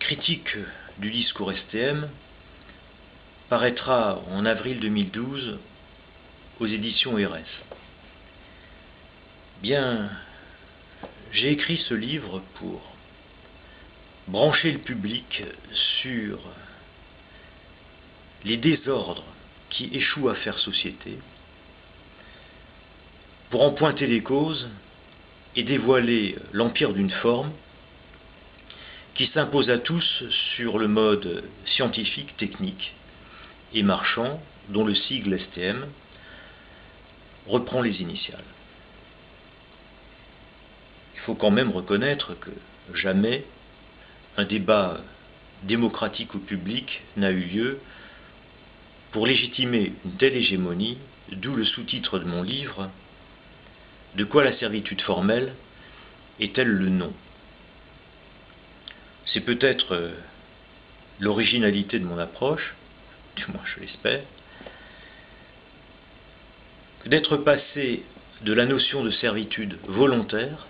critique du discours STM paraîtra en avril 2012 aux éditions RS. Bien, j'ai écrit ce livre pour brancher le public sur les désordres qui échouent à faire société, pour en pointer les causes et dévoiler l'empire d'une forme qui s'impose à tous sur le mode scientifique, technique et marchand, dont le sigle STM reprend les initiales. Il faut quand même reconnaître que jamais un débat démocratique au public n'a eu lieu pour légitimer une telle hégémonie, d'où le sous-titre de mon livre « De quoi la servitude formelle est-elle le nom ?» C'est peut-être l'originalité de mon approche, du moins je l'espère, d'être passé de la notion de servitude volontaire,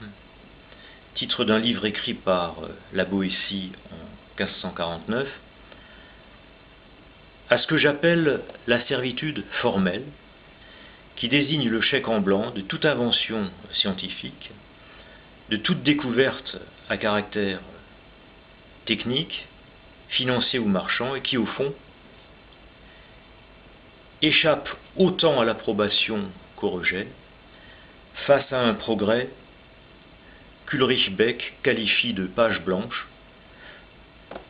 titre d'un livre écrit par la Boétie en 1549, à ce que j'appelle la servitude formelle, qui désigne le chèque en blanc de toute invention scientifique, de toute découverte à caractère technique, financier ou marchand, et qui, au fond, échappe autant à l'approbation qu'au rejet, face à un progrès qu'Ulrich Beck qualifie de page blanche,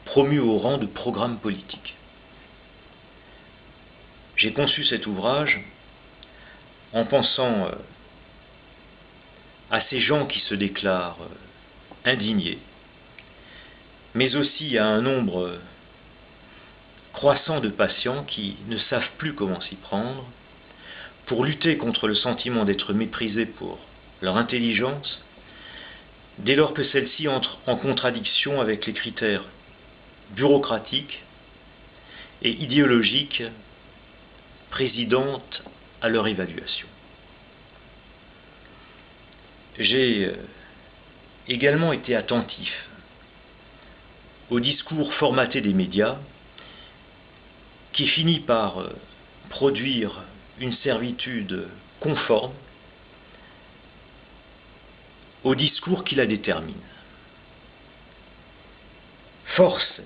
promu au rang de programme politique. J'ai conçu cet ouvrage en pensant à ces gens qui se déclarent indignés, mais aussi à un nombre croissant de patients qui ne savent plus comment s'y prendre pour lutter contre le sentiment d'être méprisés pour leur intelligence, dès lors que celle-ci entre en contradiction avec les critères bureaucratiques et idéologiques présidant à leur évaluation. J'ai également été attentif au discours formaté des médias qui finit par produire une servitude conforme au discours qui la détermine. Force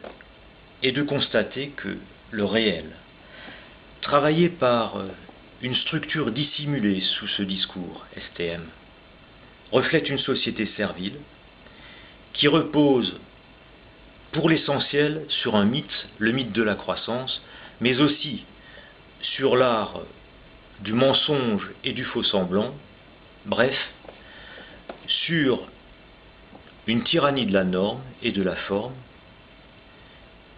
est de constater que le réel, travaillé par une structure dissimulée sous ce discours STM, reflète une société servile qui repose pour l'essentiel sur un mythe, le mythe de la croissance, mais aussi sur l'art du mensonge et du faux-semblant, bref, sur une tyrannie de la norme et de la forme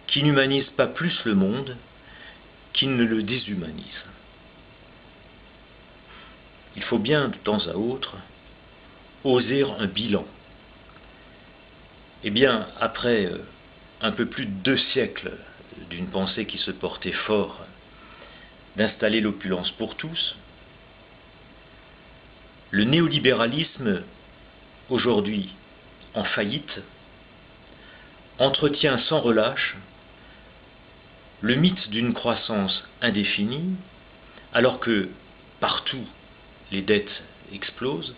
qui n'humanise pas plus le monde qu'il ne le déshumanise. Il faut bien, de temps à autre, oser un bilan. Eh bien, après un peu plus de 2 siècles d'une pensée qui se portait fort d'installer l'opulence pour tous, le néolibéralisme, aujourd'hui en faillite, entretient sans relâche le mythe d'une croissance indéfinie, alors que partout les dettes explosent,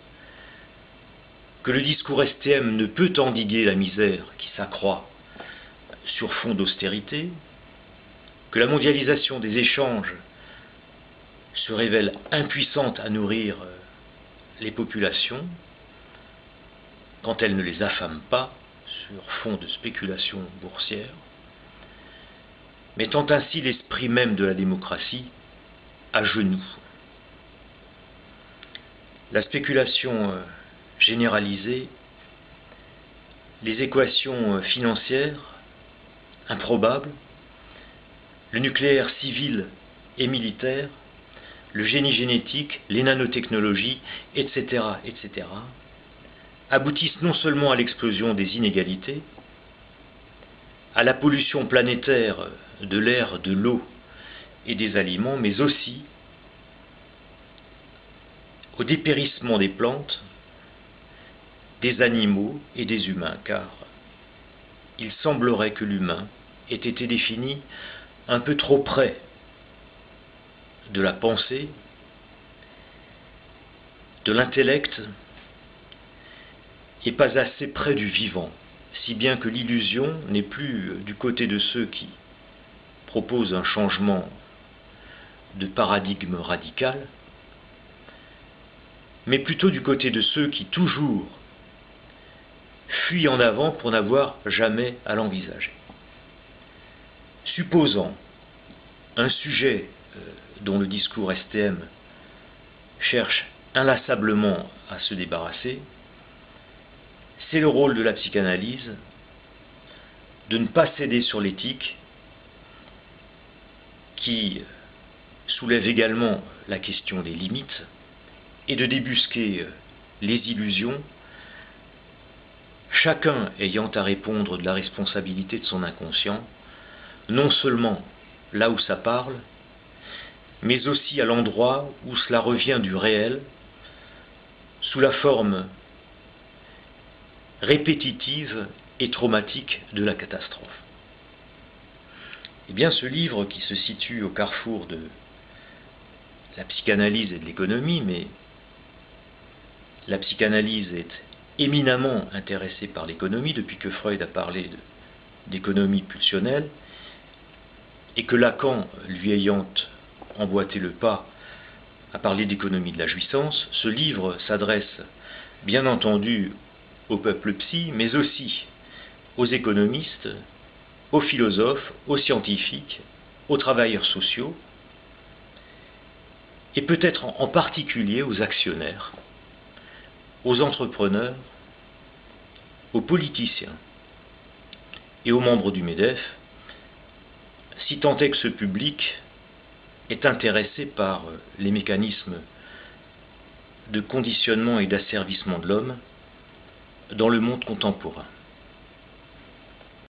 que le discours STM ne peut endiguer la misère qui s'accroît sur fond d'austérité, que la mondialisation des échanges se révèle impuissante à nourrir les populations quand elle ne les affame pas sur fond de spéculation boursière, mettant ainsi l'esprit même de la démocratie à genoux. La spéculation généralisée, les équations financières improbables, le nucléaire civil et militaire, le génie génétique, les nanotechnologies, etc., etc., aboutissent non seulement à l'explosion des inégalités, à la pollution planétaire de l'air, de l'eau et des aliments, mais aussi au dépérissement des plantes, des animaux et des humains, car il semblerait que l'humain ait été défini un peu trop près de la pensée, de l'intellect, et pas assez près du vivant, si bien que l'illusion n'est plus du côté de ceux qui proposent un changement de paradigme radical, mais plutôt du côté de ceux qui toujours fuient en avant pour n'avoir jamais à l'envisager. Supposant un sujet dont le discours STM cherche inlassablement à se débarrasser, c'est le rôle de la psychanalyse de ne pas céder sur l'éthique, qui soulève également la question des limites, et de débusquer les illusions, chacun ayant à répondre de la responsabilité de son inconscient, non seulement là où ça parle, mais aussi à l'endroit où cela revient du réel, sous la forme répétitive et traumatique de la catastrophe. Eh bien, ce livre qui se situe au carrefour de la psychanalyse et de l'économie, mais la psychanalyse est éminemment intéressée par l'économie depuis que Freud a parlé d'économie pulsionnelle, et que Lacan, lui ayant emboîté le pas, a parlé d'économie de la jouissance. Ce livre s'adresse bien entendu au peuple psy, mais aussi aux économistes, aux philosophes, aux scientifiques, aux travailleurs sociaux, et peut-être en particulier aux actionnaires, aux entrepreneurs, aux politiciens et aux membres du MEDEF, si tant est que ce public est intéressé par les mécanismes de conditionnement et d'asservissement de l'homme dans le monde contemporain.